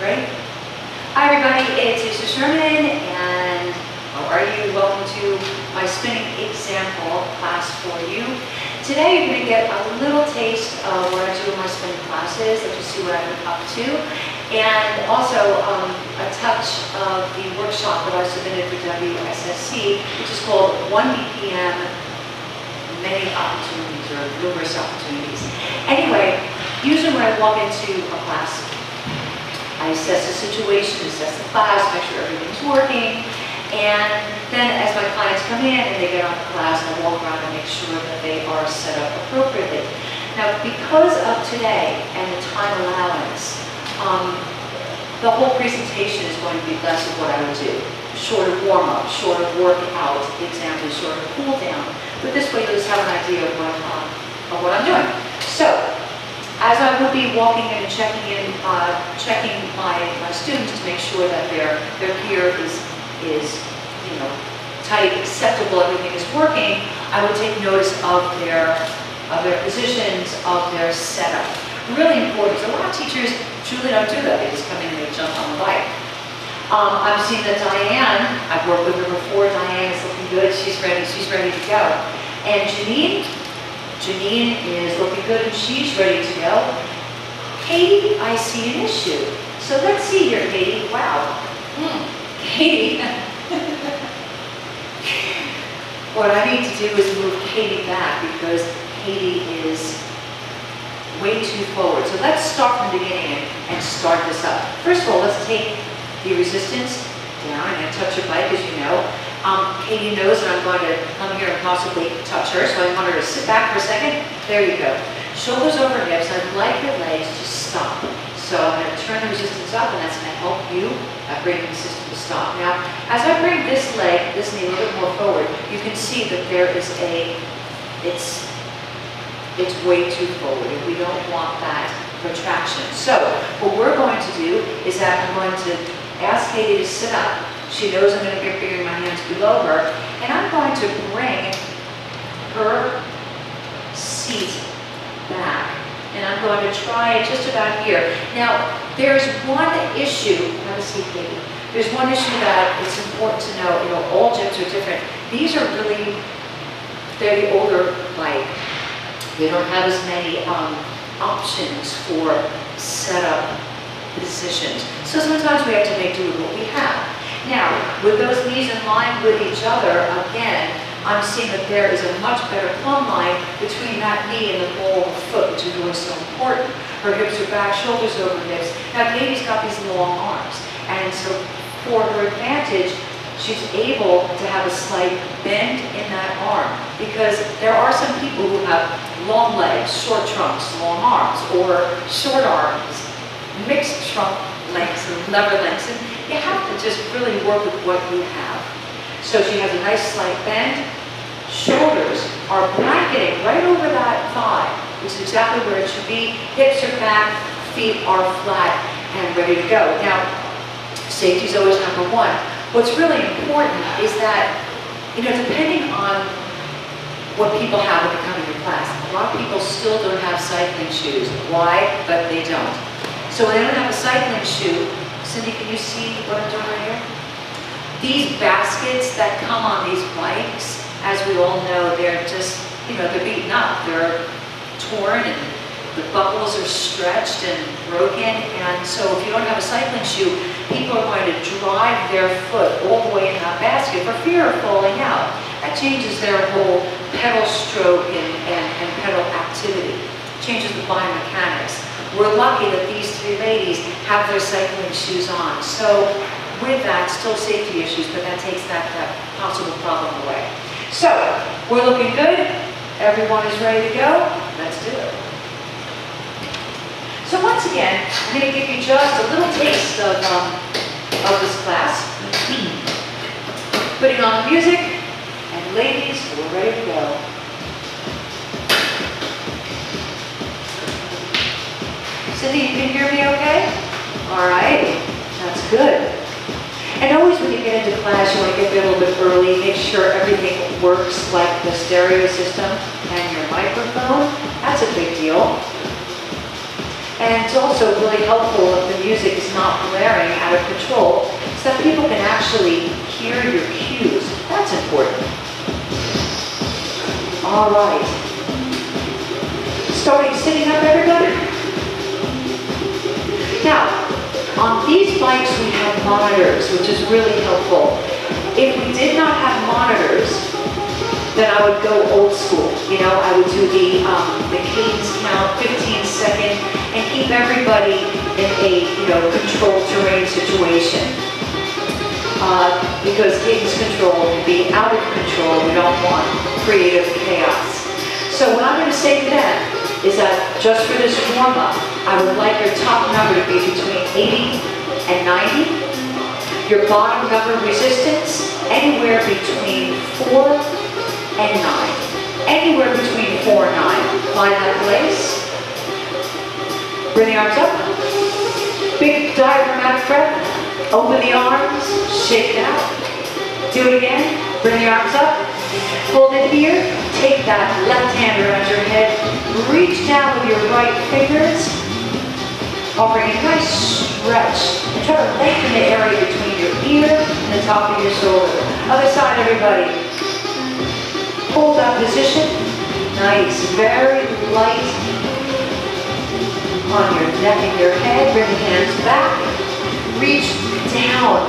Ready? Hi everybody, it's Lisa Sherman, and how are you? Welcome to my spinning example class for you. Today you're going to get a little taste of what I do in my spinning classes, let you see what I've been up to, and also a touch of the workshop that I submitted for WSSC, which is called 1 BPM, Many Opportunities, or Numerous Opportunities. Anyway, usually when I walk into a class, I assess the situation, assess the class, make sure everything's working, and then as my clients come in and they get on the class, I walk around and make sure that they are set up appropriately. Now, because of today and the time allowance, the whole presentation is going to be less of what I would do. Shorter warm-up, shorter workout, examples, shorter cool-down. But this way you'll just have an idea of what I'm doing. So, as I will be walking in and checking my students to make sure that their gear is tight, acceptable, everything is working, I will take notice of their positions, of their setup. Really important. So a lot of teachers truly don't do that. They just come in and they jump on the bike. I'm seeing that Diane, I've worked with her before. Diane is looking good. She's ready to go. And Janine is looking good and she's ready to go. Katie, I see an issue. So let's see here, Katie. Wow. Katie. What I need to do is move Katie back because Katie is way too forward. So let's start from the beginning and start this up. First of all, let's take the resistance down. I'm going to touch your bike, as you know. Katie knows that I'm going to come here and possibly touch her, so I want her to sit back for a second. There you go. Shoulders over hips. I'd like your legs to stop. So I'm going to turn the resistance up, and that's going to help you bring the system to stop. Now, as I bring this leg, this knee a little bit more forward, you can see that there is it's way too forward, and we don't want that retraction. So what we're going to do is that I'm going to ask Katie to sit up. She knows I'm going to be bringing my hands below her, and I'm going to bring her seat back, and I'm going to try it just about here. Now, there's one issue. Have a seat, Katie. There's one issue that it's important to know. All gyms are different. These are really, they're the older bike. They don't have as many options for setup positions. So sometimes we have to make do with what we have. Now, with those knees in line with each other, again, I'm seeing that there is a much better plumb line between that knee and the ball of the foot, which is really so important. Her hips are back, shoulders over hips. Now, Katie's got these long arms, and so for her advantage, she's able to have a slight bend in that arm, because there are some people who have long legs, short trunks, long arms, or short arms, mixed trunk lengths and lever lengths, and you have to just really work with what you have. So she has a nice slight bend. Shoulders are bracketing right over that thigh, which is exactly where it should be. Hips are back, feet are flat and ready to go. Now, safety is always number one. What's really important is that, depending on what people have when they come to your class, a lot of people still don't have cycling shoes. Why? But they don't. So when they don't have a cycling shoe, Cindy, can you see what I'm doing right here? These baskets that come on these bikes, as we all know, they're just, they're beaten up. They're torn and the buckles are stretched and broken. And so if you don't have a cycling shoe, people are going to drive their foot all the way in that basket for fear of falling out. That changes their whole pedal stroke and pedal activity. Changes the biomechanics. We're lucky that these three ladies have their cycling shoes on. So with that, still safety issues, but that takes that possible problem away. So we're looking good. Everyone is ready to go. Let's do it. So once again, I'm going to give you just a little taste of this class. Putting on the music, and ladies, we're ready to go. Cindy, you can hear me okay? All right, that's good. And always when you get into class, you want to get there a little bit early, make sure everything works like the stereo system and your microphone. That's a big deal. And it's also really helpful if the music music is not blaring out of control, so that people can actually hear your cues. That's important. All right. Starting sitting up, everybody. Now, on these bikes we have monitors, which is really helpful. If we did not have monitors, then I would go old school. You know, I would do the cadence count, 15 second, and keep everybody in a, controlled terrain situation. Because cadence control can be out of control. We don't want creative chaos. So what I'm going to say to them is that just for this warm-up, I would like your top number to be between 80 and 90. Your bottom number resistance, anywhere between 4 and 9. Anywhere between 4 and 9. Find that place. Bring the arms up. Big diaphragmatic breath. Open the arms. Shake it out. Do it again. Bring the arms up. Hold it here. Take that left hand around your head. Reach down with your right fingers. Offering a nice stretch. And try to lengthen the area between your ear and the top of your shoulder. Other side, everybody. Hold that position. Nice. Very light on your neck and your head. Bring the hands back. Reach down.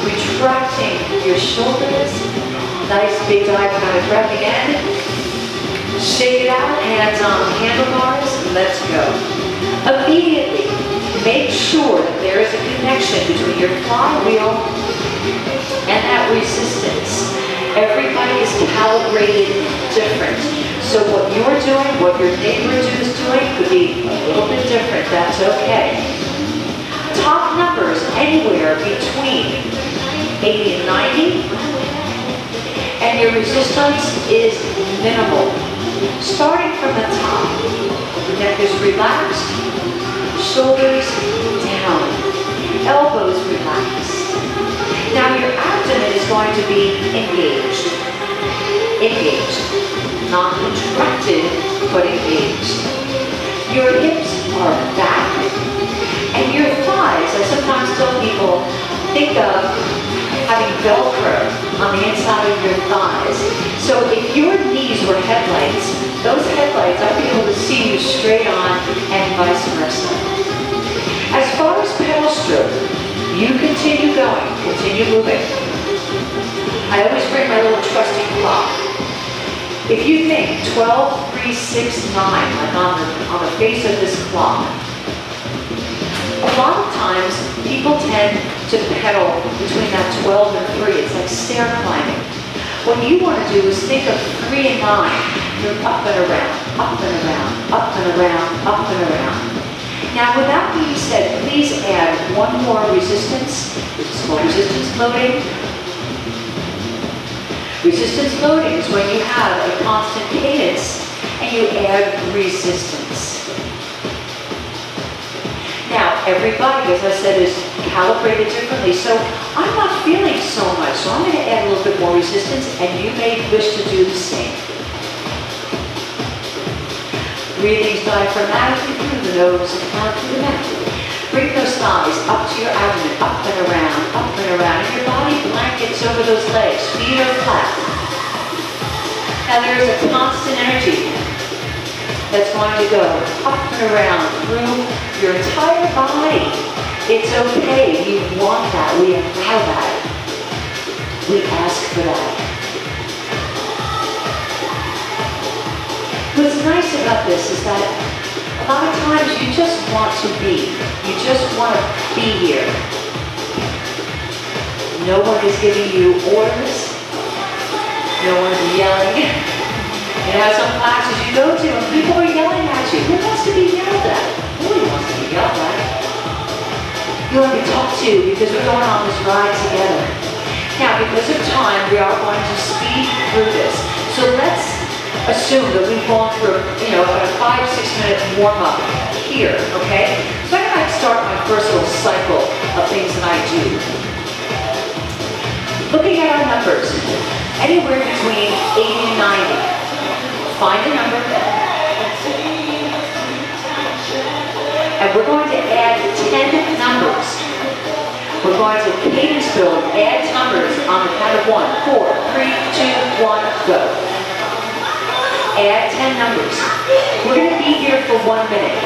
Retracting your shoulders. Nice big diaphragmatic breath again. Shake it out. Hands on handlebars. Let's go. Immediately, make sure that there is a connection between your flywheel and that resistance. Everybody is calibrated different. So what you're doing, what your neighbor is doing could be a little bit different. That's okay. Top numbers anywhere between 80 and 90. And your resistance is minimal. Starting from the top, the neck is relaxed, shoulders down, elbows relaxed. Now your abdomen is going to be engaged. Engaged. Not contracted, but engaged. Your hips are back. And your thighs, I sometimes tell people, think of having Velcro on the inside of your thighs. So if your knees were headlights, those headlights, I'd be able to see you straight on and vice versa. As far as pedal stroke, you continue going, continue moving. I always bring my little trusty clock. If you think 12, 3, 6, 9, like on the face of this clock, a lot of times people tend to pedal between that 12 and 3. It's like stair climbing. What you want to do is think of 3 and 9. You're up and around, up and around, up and around, up and around. Now, with that being said, please add one more resistance, which is called resistance loading. Resistance loading is when you have a constant cadence and you add resistance. Now, everybody, as I said, is calibrated differently, so I'm not feeling so much, so I'm going to add a little bit more resistance, and you may wish to do the same. Breathing diaphragmatically through the nose and out through the mouth. Bring those thighs up to your abdomen, up and around, and your body blankets over those legs. Feet are flat. Now there is a constant energy that's going to go up and around through your entire body. It's okay. We want that. We allow that. We ask for that. What's nice about this is that a lot of times you just want to be. You just want to be here. No one is giving you orders. No one's yelling. You know, some classes you go to and people are yelling at you. Who wants to be yelled at? Nobody wants to be yelled at. You want to be talked to because we're going on this ride together. Now, because of time, we are going to speed through this. So let's assume that we've gone through, about a 5-6 minute warm-up here, okay? So I'm going to start my first little cycle of things that I do. Looking at our numbers, anywhere between 80 and 90. Find a number. And we're going to add 10 numbers. We're going to cadence build, add numbers on the count of 1. 4, 3, 2, 1, go. Add 10 numbers. We're going to be here for 1 minute.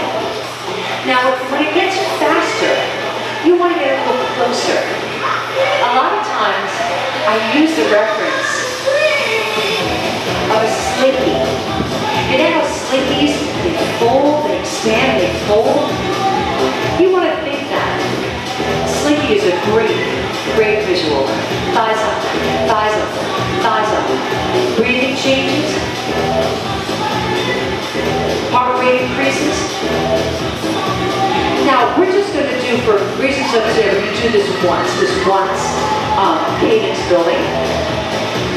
Now, when it gets faster, you want to get a little closer. A lot of times, I use the reference of a slinky. You know how slinkies, they fold, they expand, they fold? You want to think that. Slinky is a great visual. Thighs up, thighs up, thighs up. Breathing changes. Heart rate increases. Now, we're just going to do, for reasons of today, we're going to do this once cadence building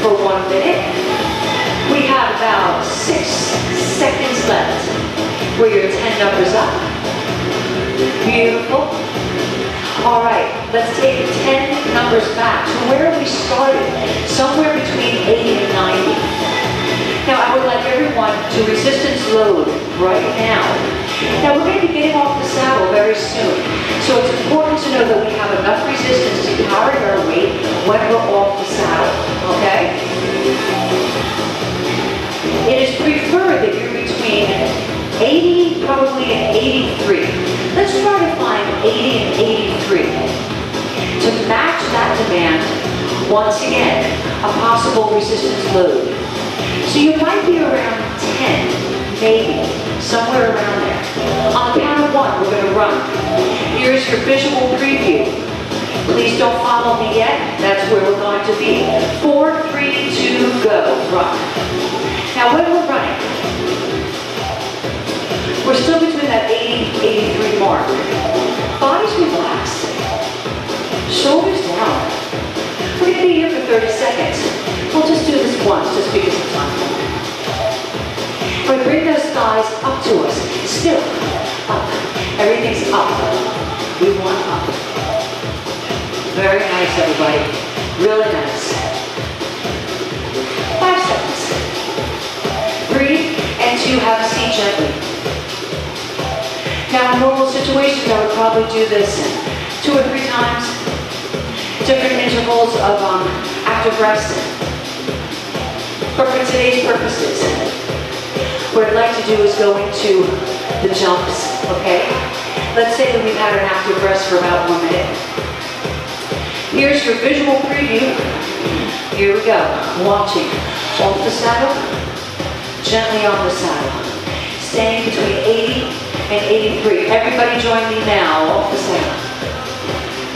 for 1 minute. We have about 6 seconds left where your 10 numbers up. Beautiful. All right, let's take 10 numbers back to where we started, somewhere between 80 and 90. Now, I would like everyone to resistance load right now. Now, we're going to be getting off the saddle very soon, so it's important to know that we have enough resistance to carry our weight when we're off the saddle, okay? It is preferred that you're between 80, probably, and 83. Let's try to find 80 and 83. To match that demand, once again, a possible resistance load. So you might be around 10, maybe, somewhere around there. On the count of 1, we're going to run. Here's your visual preview. Please don't follow me yet. That's where we're going to be. 4, 3, 2, go. Run. Now when we're running, we're still between that 80, 83 mark. Body's relaxed. Shoulders down. We're going to be here for 30 seconds. We'll just do this once, just because of time. But bring those thighs up to us. Still, up. Everything's up. We want up. Very nice, everybody. Really nice. 5 seconds. Breathe, and 2, have a seat gently. Now, in normal situations, I would probably do this 2 or 3 times. Different intervals of active rest. But for today's purposes, what I'd like to do is go into the jumps, okay? Let's say that we've had an active rest for about 1 minute. Here's your visual preview. Here we go. Launching off the saddle, gently on the saddle. Staying between 80 and 83. Everybody join me now. Off the saddle.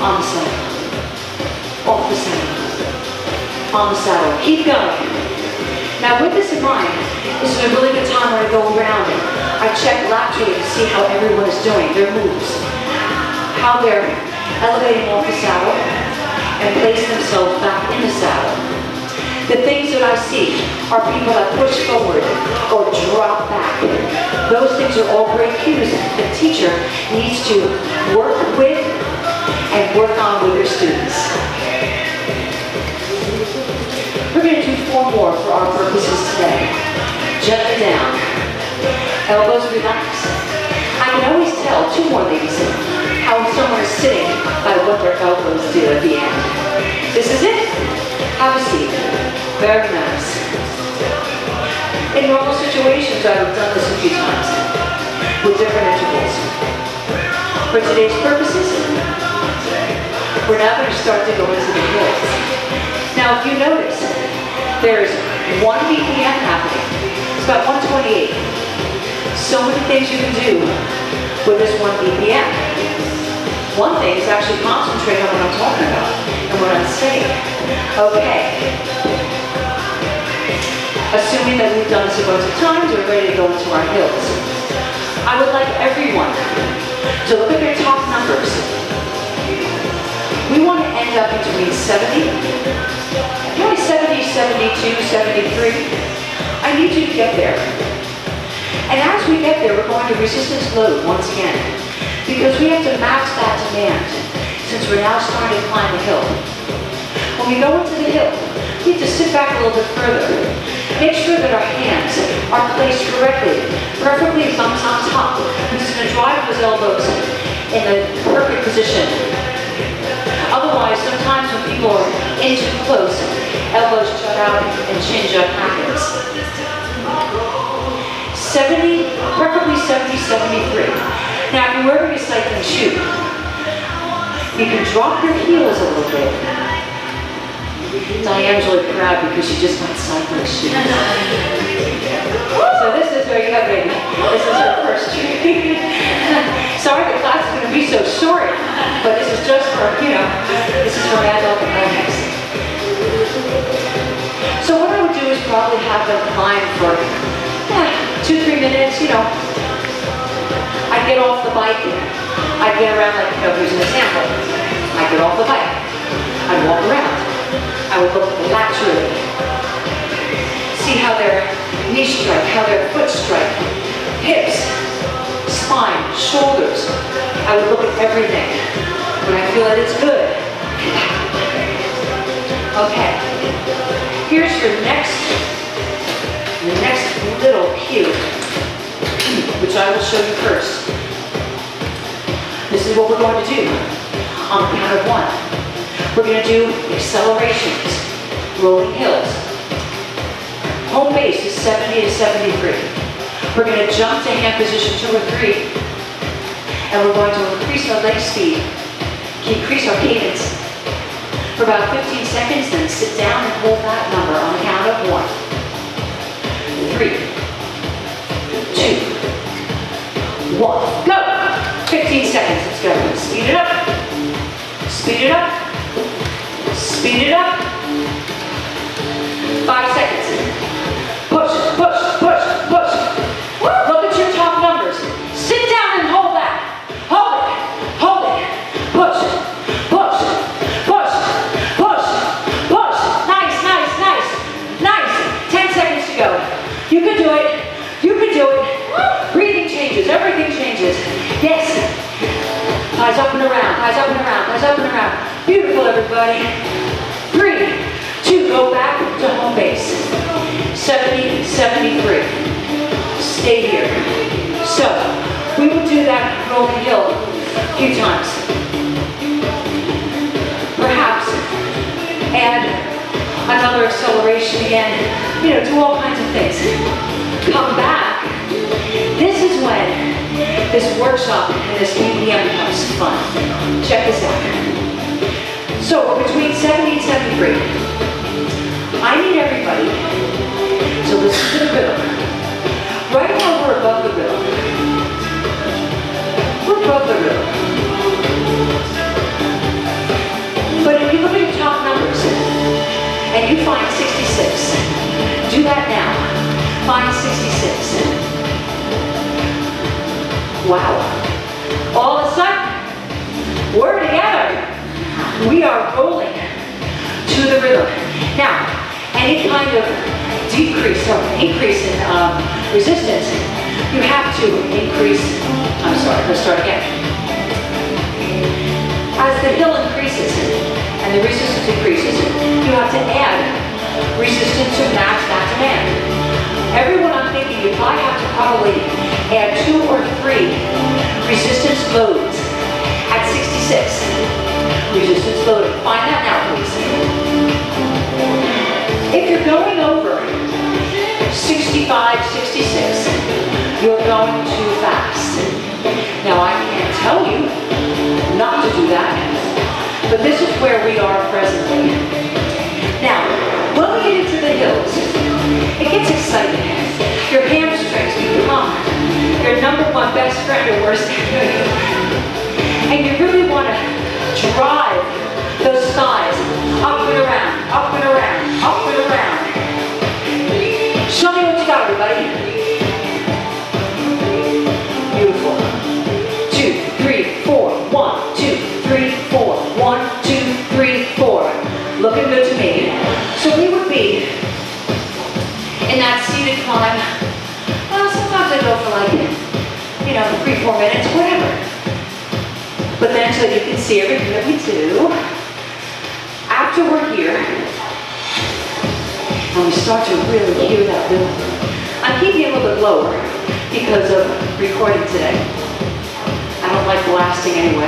On the saddle. Off the saddle. On the saddle. Keep going. Now with this in mind, this is a really good time when I go around and I check laterally to see how everyone is doing, their moves. How they're elevating off the saddle and placing themselves back in the saddle. The things that I see are people that push forward or drop back. Those things are all great cues the teacher needs to work with and work on with their students. We're going to do 4 more for our purposes today. Gently down. Elbows relaxed. I can always tell, 2 more ladies, how someone is sitting by what their elbows do at the end. This is it. Have a seat. Very nice. In normal situations, I've done this a few times with different intervals. For today's purposes, we're now going to start to go into the hills. Now, if you notice, there's 1 BPM happening. It's about 128. So many things you can do with this 1 BPM. One thing is actually concentrate on what I'm talking about and what I'm saying. Okay. Assuming that we've done this a bunch of times, we're ready to go into our hills. I would like everyone to look at their top numbers. We want to end up between 70, maybe 70, 72, 73. I need you to get there. And as we get there, we're going to resistance load once again, because we have to match that demand since we're now starting to climb the hill. When we go into the hill, we have to sit back a little bit further. Make sure that our hands are placed correctly, preferably thumbs on top. We're just going to drive those elbows in the perfect position. Otherwise, sometimes when people are in too close, elbows jut out and chin jut happens. 70, preferably 70, 73. Now, if you're wearing a cycling shoe, you can drop your heels a little bit. Diane's really proud because she just went cycling shoes. So this is where you have baby. This is her first training. Sorry the class is going to be so short, but this is just for, this is for adult academics. So what I would do is probably have them climb for 2-3 minutes, I'd get off the bike, I'd get around like, here's an example. I'd get off the bike, I'd walk around, I would look laterally, see how their knee strike, how their foot strike, hips, spine, shoulders. I would look at everything. When I feel that it's good, okay. Here's your next little cue, which I will show you first. This is what we're going to do on the count of 1. We're going to do accelerations, rolling hills. Home base is 70 to 73. We're going to jump to hand position 2 or 3, and we're going to increase our leg speed, increase our cadence for about 15 seconds, then sit down and hold that number on the count of 1, 3, 2, 1, go! 15 seconds, let's go. Speed it up, speed it up, speed it up. 5 seconds. Push, push, push, push. Look at your top numbers. Sit down and hold that. Hold it, hold it. Push, push, push, push, push. Nice, nice, nice, nice. 10 seconds to go. You can do it. You can do it. Breathing changes, everything changes. Yes. Eyes up and around, eyes up and around, eyes up and around. Beautiful, everybody. 3, 2, go back to home base. 70, 73. Stay here. So, we will do that rolling hill a few times. Perhaps add another acceleration again. Do all kinds of things. Come back. This is when this workshop and this BPM becomes fun. Check this out. So, between 70 and 73, I need everybody to listen to the rhythm. Right now we're above the rhythm. We're above the rhythm. But if you look at your top numbers and you find 66, do that now. Find 66. Wow. All of a sudden, we're together. We are rolling to the rhythm. Now, any kind of decrease or increase in resistance, you have to increase, let's start again. As the hill increases and the resistance increases, you have to add resistance to match that demand. Everyone, I'm thinking you probably have to probably add 2 or 3 resistance loads at 66. Resistance loading. Find that now, please. If you're going over 65, 66, you're going too fast. Now, I can't tell you not to do that, but this is where we are presently. Now, when we get into the hills, it gets exciting. Your hamstrings become your number 1 best friend or worst enemy. And you really want to drive those thighs up and around, up and around, up and around. Show me what you got, everybody. Beautiful. 2, 3, 4. 1, 2, 3, 4. 1, 2, 3, 4. Looking good to me. So we would be in that seated climb. Well, sometimes I go for like, 3-4 minutes, whatever. But then so you can see everything that we do. After we're here, and and you start to really hear that rhythm. I'm keeping it a little bit lower because of recording today. I don't like blasting anyway.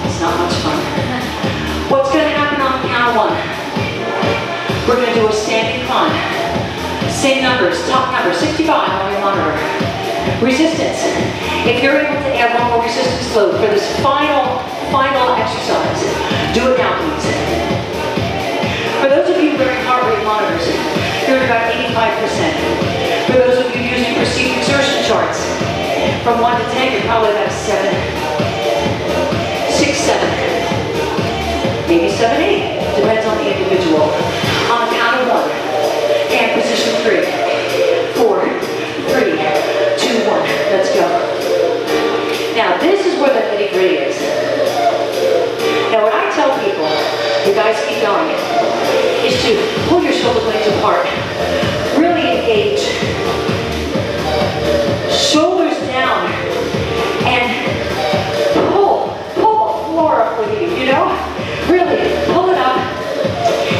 It's not much fun. What's going to happen on the count of 1? We're going to do a standing climb. Same numbers, top number, 65 on your monitor. Resistance. If you're able to add one more resistance load for this final exercise, do it now, please. For those of you wearing heart rate monitors, you're at about 85%. For those of you using perceived exertion charts, from 1 to 10, you're probably about 7, 6, 7, maybe 7, 8. Depends on the individual. On the count of 1, and position 3, 4, 3, 2, 1. Let's go. Now, this is where the nitty-gritty is. Now, when I tell people, you guys keep going, is to pull your shoulder blades apart. Really engage. Shoulders down. And pull the floor up with you, you know? Really, pull it up.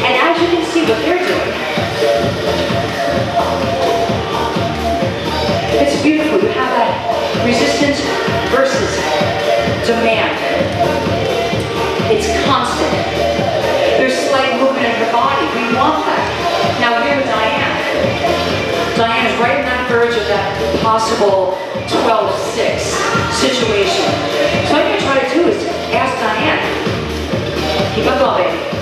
And as you can see what they're doing, it's beautiful. You have that resistance versus demand. It's constant. There's slight movement in her body. We want that. Now here's Diane. Diane is right in that verge of that possible 12-6 situation. So what I'm going to try to do is ask Diane, keep on going, baby.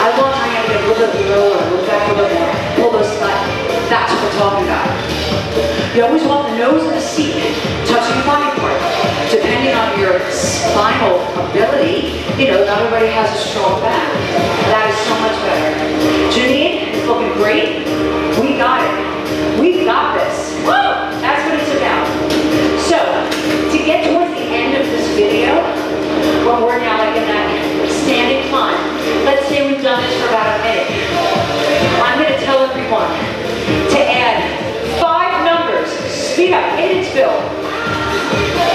I want Diane to get a little bit lower, look back a little more, pull those thighs. That's what we're talking about. You always want the nose of the seat touching your body part. Depending on your spinal ability, you know, not everybody has a strong back. That is so much better. Janine, it's looking great. We got it. We've got this. Woo! That's what it's about. So, to get towards the end of this video, when we're now like in that standing climb, let's say we've done this for about a minute. I'm going to tell everyone to add 5 numbers. Speed up. Hayden'sville.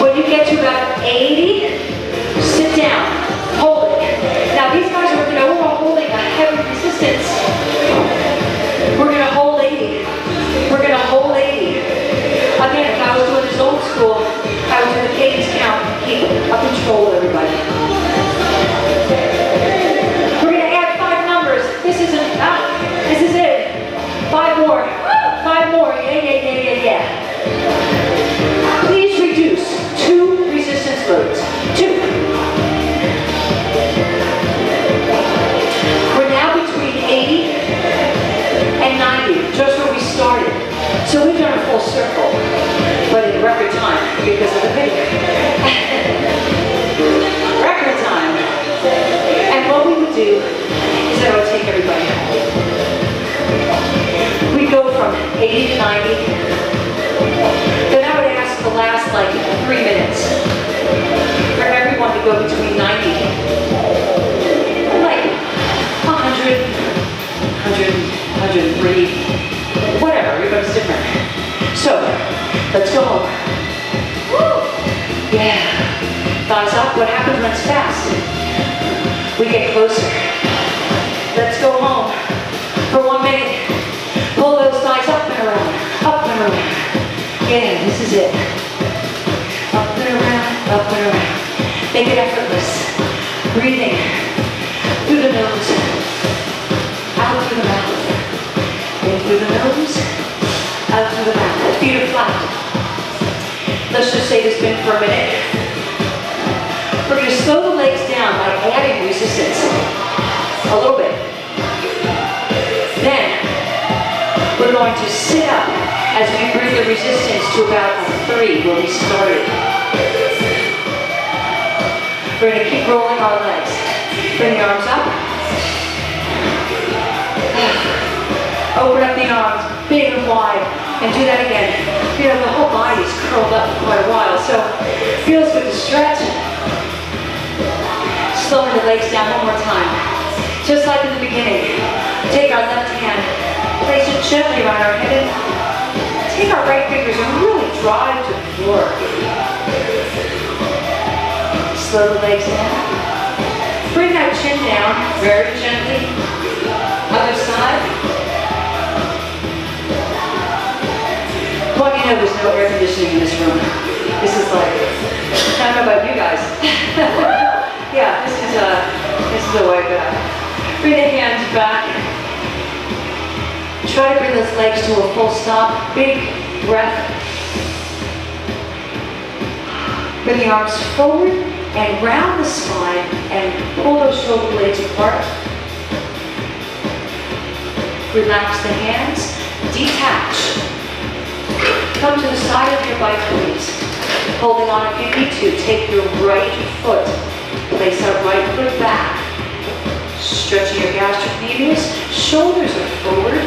When you get to about 80, sit down. Hold it. Now these guys are, we're holding a heavy resistance. We're going to hold 80. We're going to hold 80. Again, if I was doing this old school, I would do the cadence count and keep a control of everybody. We're going to add 5 numbers. This is it. 5 more. 5 more. Yeah. Please reduce 2 resistance loads. 2. We're now between 80 and 90, just where we started. So we've done a full circle, but in record time because of the video. Record time. And what we would do is that I would take everybody home. We go from 80 to 90. Then I would ask the last 3 minutes for everyone to go between 90 and 100, 103, whatever, everybody's different. So, let's go home. Woo! Yeah. Thighs up. What happens when it's fast? We get closer. Let's go home for 1 minute. Pull those thighs up and around. Up and around. Yeah, this is it. Up and around, up and around. Make it effortless. Breathing through the nose, out through the mouth. In through the nose, out through the mouth. Feet are flat. Let's just say this been for a minute. We're going to slow the legs down by adding resistance. A little bit. Then, we're going to sit up as we bring the resistance to about a 3 where we started. We're going to keep rolling our legs. Bring the arms up. Open up the arms, big and wide, and do that again. The whole body is curled up for quite a while, so it feels good to stretch. Slowing the legs down one more time. Just like in the beginning. Take our left hand, place it gently around our head, and take our right fingers and really drive to the floor. Slow the legs down. Bring that chin down very gently. Other side. know there's no air conditioning in this room. This is like, I don't know about you guys. Yeah, this is a way back. Bring the hands back. Try to bring those legs to a full stop. Big breath. Bring the arms forward and round the spine and pull those shoulder blades apart. Relax the hands. Detach. Come to the side of your bike, please. Holding on if you need to. Take your right foot. Place that right foot back. Stretching your gastrocnemius. Shoulders are forward.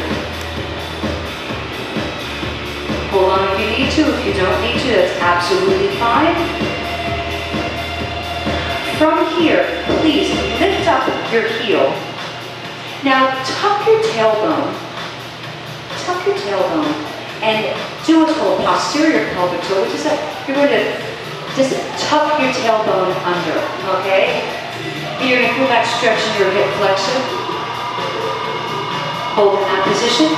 Hold on if you need to. If you don't need to, that's absolutely fine. From here, please lift up your heel. Now tuck your tailbone. Tuck your tailbone and do what's called posterior pelvic toe, which is that you're going to just tuck your tailbone under, okay? And you're going to feel that stretch in your hip flexor. Hold in that position.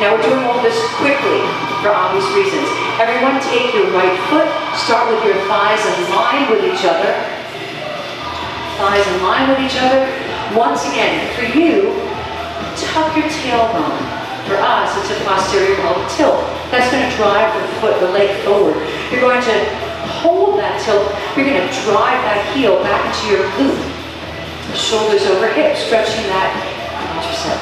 Now we're doing all this quickly for obvious reasons. Everyone take your right foot, start with your thighs in line with each other. Thighs in line with each other. Once again, for you, tuck your tailbone. For us, it's a posterior pelvic tilt. That's going to drive the leg forward. You're going to hold that tilt. You're going to drive that heel back into your glute. Shoulders over hips, stretching that quadricep.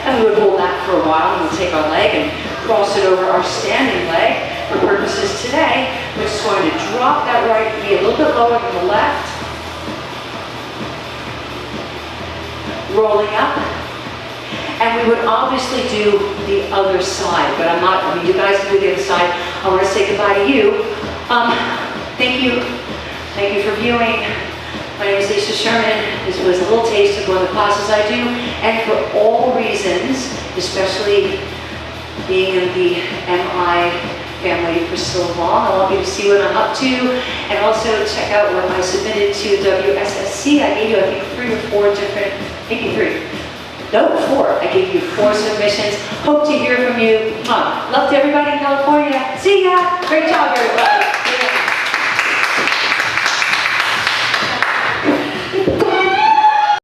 And we would hold that for a while, and we'll take our leg and cross it over our standing leg. For purposes today, we're just going to drop that right knee a little bit lower than the left. Rolling up. And we would obviously do the other side, but you guys can do the other side. I want to say goodbye to you. Thank you for viewing. My name is Lisa Sherman. This was a little taste of one of the classes I do, and for all reasons, especially being in the MI family for so long, I want you to see what I'm up to, and also check out what I submitted to WSSC. I gave you, I think, 3 or 4 different, maybe 3. No, 4. I gave you 4 submissions. Hope to hear from you. Love to everybody in California. See ya. Great job, everybody.